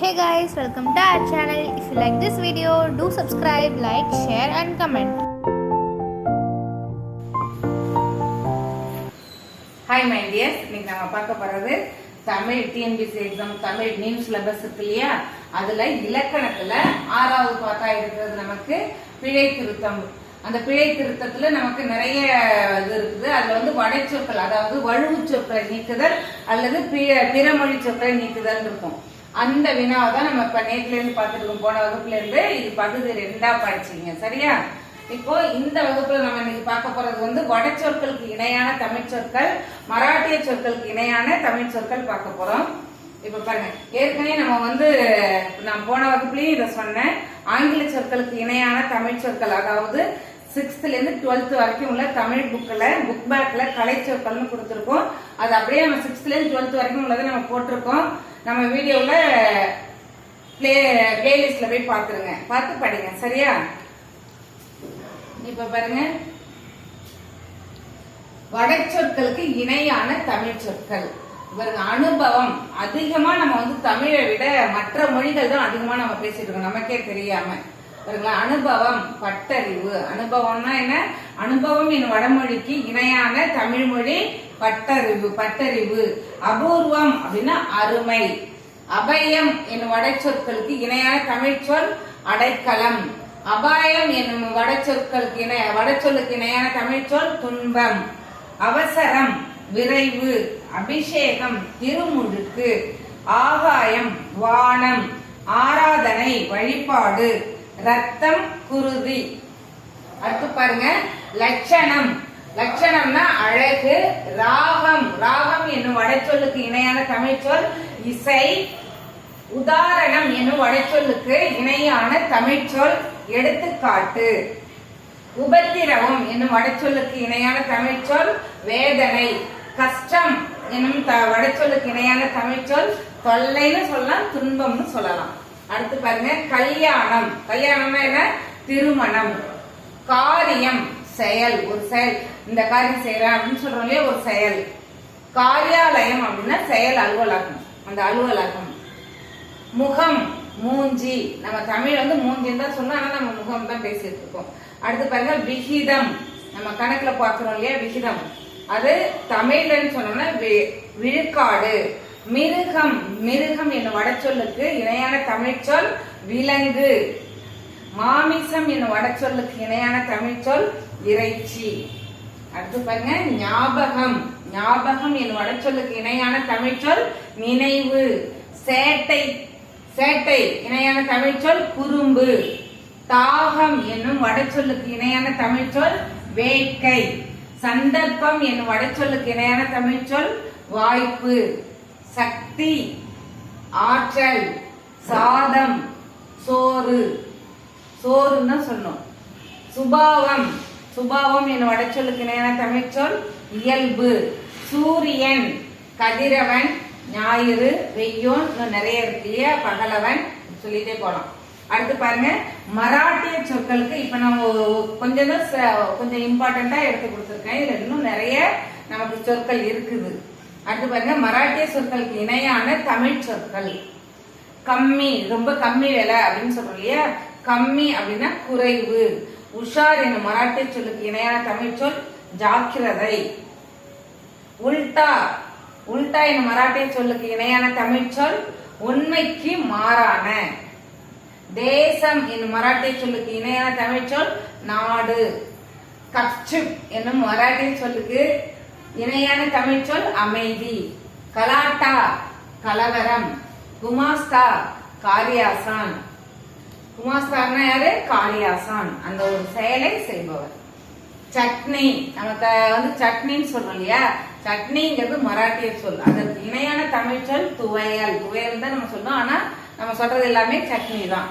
Hey guys, welcome to our channel. If you like this video, do subscribe, like, share and comment. Hi my dears, இன்னைக்கு நாம பார்க்க போறது Tamil TNPSC exam Tamil new syllabus இருக்கு இல்லையா, அதுல இலக்கணத்துல 6வது பாட்டா இருக்கிறது நமக்கு பிழை திருத்தம். அந்த பிழை திருத்தத்துல நமக்கு நிறைய இது இருக்குது. அதுல வடைச்சொற்கள், அதாவது வழுவு சொற்களை நீக்குதல் அல்லது பிறமொழி சொற்களை நீக்குதல் இருக்கும். அந்த வினாவை தான் நம்ம இப்ப நேற்றுல இருந்து பார்த்துட்டு இருக்கோம். போன வகுப்புல இருந்து இது பகுதி 2ஆ படிச்சீங்க, சரியா? இப்போ இந்த வகுப்புல நம்ம இன்னைக்கு பார்க்க போறது வடச்சொற்களுக்கு இணையான தமிழ் சொற்கள், மராட்டிய சொற்களுக்கு இணையான தமிழ் சொற்கள் பார்க்க போறோம். இப்ப பாருங்க, ஏற்கனவே நம்ம நான் போன வகுப்புலயும் இதை சொன்னேன். ஆங்கில சொற்களுக்கு இணையான தமிழ் சொற்கள், அதாவது 6th இருந்து 12th வரைக்கும் உள்ள தமிழ் புக் பேக்ல கலை சொற்கள்னு கொடுத்துருக்கோம். அது அப்படியே நம்ம 6th இருந்து 12th வரைக்கும் உள்ளதை நம்ம போட்டிருக்கோம். நம்ம வீடியோல பிளேலிஸ்ட்ல போய் பாத்துருங்க, பார்த்து படிங்க, சரியா? இப்ப பாருங்க, வடச்சொற்களுக்கு இணையான தமிழ் சொற்கள். இவருக்கு அனுபவம் அதிகமா நம்ம தமிழை விட மற்ற மொழிகள் தான் அதிகமா நம்ம பேசிட்டு இருக்கோம், நமக்கே தெரியாம. அனுபவம், பட்டறிவு. அனுபவம்னா என்ன? அனுபவம் என்னும் வடமொழிக்கு இணையான தமிழ் மொழி பட்டறிவு. அபூர்வம் அப்படின்னா அருமை. அபயம் என்னும் வடச்சொற்களுக்கு இணையான தமிழ் சொல் அடைக்கலம். அபாயம் என்னும் வடச்சொல்லுக்கு இணையான தமிழ் சொல் துன்பம். அவசரம் விரைவு. அபிஷேகம் திருமுழுக்கு. ஆகாயம் வானம். ஆராதனை வழிபாடு. ரத்தம் குருதி. அடுத்து பாருங்க, லட்சணம். லட்சணம்னா அழகு. ராகம் என்னும் வடச்சொல்லுக்கு இணையான தமிழ் சொல் இசை. உதாரணம் என்னும் வடச்சொல்லுக்கு இணையான தமிழ் சொல் எடுத்துக்காட்டு. உபத்திரவம் என்னும் வடச்சொல்லுக்கு இணையான தமிழ் சொல் வேதனை. கஷ்டம் என்னும் வடச்சொல்லுக்கு இணையான தமிழ் சொல் தொல்லைன்னு சொல்லலாம், துன்பம்னு சொல்லலாம். அடுத்து பாருங்க, கல்யாணம். கல்யாணம்னா என்ன? திருமணம். காரியம் செயல், ஒரு செயல். இந்த காரியம் செய்யறேன் அப்படின்னு சொல்றோம் இல்லையா, ஒரு செயல். காரியாலயம் அப்படின்னா செயல் அலுவலகம், அந்த அலுவலகம். முகம் மூஞ்சி. நம்ம தமிழ் மூஞ்சின்னு தான் சொன்னோம், ஆனா நம்ம முகம் தான் பேசிட்டு இருக்கோம். அடுத்து பாருங்க, விகிதம். நம்ம கணக்குல பாக்குறோம் இல்லையா, விகிதம். அது தமிழ்லன்னு சொன்னோம்னா விழுக்காடு. மிருகம். மிருகம் என்னும் வடச்சொல்லுக்கு இணையான தமிழ் சொல் விலங்கு. மாமிசம் என்னும் வடச்சொல்லுக்கு இணையான தமிழ் சொல் இறைச்சி. அடுத்து பாருங்க, ஞாபகம். ஞாபகம் என்னும் வடச்சொல்லுக்கு இணையான தமிழ் சொல் நினைவு. சேட்டை. சேட்டை இணையான தமிழ் சொல் குறும்பு. தாகம் என்னும் வடச்சொல்லுக்கு இணையான தமிழ் சொல் வேட்கை. சந்தர்ப்பம் என்னும் வடச்சொல்லுக்கு இணையான தமிழ் சொல் வாய்ப்பு. சக்தி ஆற்றல். சாதம் சோறு. சோறுன்னு சொன்னோம். சுபாவம். சுபாவம் என்னும் வடச்சொல்லுக்கு இணையான தமிழ் சொல் இயல்பு. சூரியன். கதிரவன். ஞாயிறு. வெய்யோன். நிறைய இருக்கு இல்லையா, பகலவன் சொல்லிட்டே போலாம். அடுத்து பாருங்க, மராட்டிய சொற்களுக்கு இப்ப நம்ம கொஞ்சம் இம்பார்ட்டண்டா எடுத்து கொடுத்துருக்கேன். இதுல இன்னும் நிறைய நமக்கு சொற்கள் இருக்குது. அடுத்து பாருங்க, மராட்டிய சொற்களுக்கு இணையான தமிழ் சொற்கள். கம்மி, ரொம்ப கம்மி விலை அப்படின்னு சொல்றோம் இல்லையா, கம்மி அப்படின்னா குறைவு. உஷார் என்னும் மராட்டிய சொல்லுக்கு இணையான தமிழ் சொல் ஜாக்கிரதை. உல்டா. உல்டா என்னும் மராட்டிய சொல்லுக்கு இணையான தமிழ் சொல் உண்மைக்கு மாறான. தேசம் என்னும் மராட்டிய சொல்லுக்கு இணையான தமிழ் சொல் நாடு. கப்சுப் என்னும் மராட்டிய சொல்லுக்கு இணையான தமிழ் சொல் அமைதி. கலாட்டா கலவரம். குமாஸ்தா காரியாசான். குமாஸ்தான்னா யாரு? காரியாசான், அந்த ஒரு செயலை செய்பவர். சட்னி. நம்ம சட்னின்னு சொல்றோம் இல்லையா, சட்னிங்கிறது மராட்டிய சொல். அதற்கு இணையான தமிழ் சொல் துவையல். துவையல் தான் நம்ம சொல்றோம், ஆனா நம்ம சொல்றது எல்லாமே சட்னி தான்.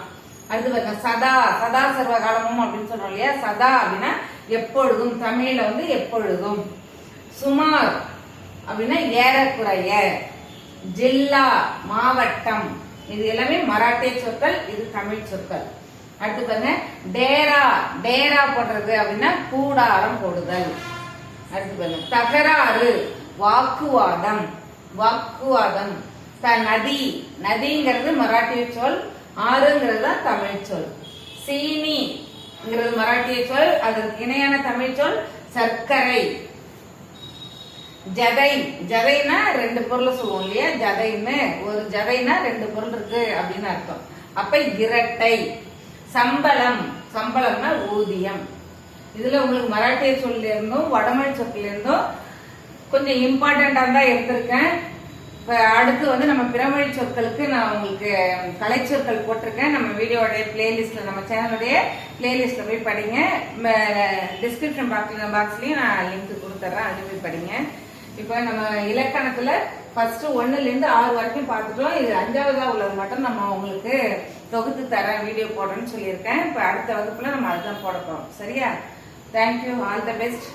அடுத்து பாருங்க, சதா. சதா சர்வ காலமும் அப்படின்னு சொல்றோம் இல்லையா, சதா அப்படின்னா எப்பொழுதும். தமிழ்ல எப்பொழுதும். சுமார் அப்படின்னா ஏறக்குறைய. ஜில்லா மாவட்டம். இது எல்லாமே மராட்டிய சொற்கள், இது தமிழ் சொற்கள். அடுத்து பாருங்க, டேரா. டேரா போடுறது அப்படின்னா கூடாரம் போடுதல். அடுத்து பாருங்க, தகராறு வாக்குவாதம். வாக்குவாதம். நதி, நதிங்கிறது மராட்டிய சொல், ஆறுங்கிறது தான் தமிழ் சொல். சீனிங்கிறது மராட்டிய சொல், அதற்கு இணையான தமிழ் சொல் சர்க்கரை. ஜதை, ஜதைனா ரெண்டு பொருள் சொல்லுவோம் இல்லையா, ஜதைன்னு ஒரு ஜதைனா ரெண்டு பொருள் இருக்கு அப்படின்னு அர்த்தம். அப்ப இரட்டை. சம்பளம், சம்பளம்னா ஊதியம். இதுல உங்களுக்கு மராட்டிய சொல்ல இருந்தும் வடமொழி சொற்ல இருந்தும் கொஞ்சம் இம்பார்ட்டண்டா தான் எடுத்திருக்கேன். இப்ப அடுத்து வந்து நம்ம பிறமொழி சொற்களுக்கு நான் உங்களுக்கு கலைச்சொற்கள் போட்டிருக்கேன். நம்ம வீடியோடைய பிளேலிஸ்ட்ல, நம்ம சேனலுடைய பிளேலிஸ்ட்ல போய் படிங்க. டிஸ்கிரிப்ஷன் பாக்ஸ்லயும் நான் லிங்க் கொடுத்துறேன், அது போய் படிங்க. இப்ப நம்ம இலக்கணத்துல ஃபர்ஸ்ட் 1ல இருந்து 6 வரைக்கும் பார்த்துட்டோம். இது 5வதா உள்ளது மட்டும் நம்ம உங்களுக்கு தொகுத்து தரேன், வீடியோ போடுறேன்னு சொல்லியிருக்கேன். இப்ப அடுத்த வகுப்புல நம்ம அதுதான் போட போறோம். சரியா? Thank you, all the best.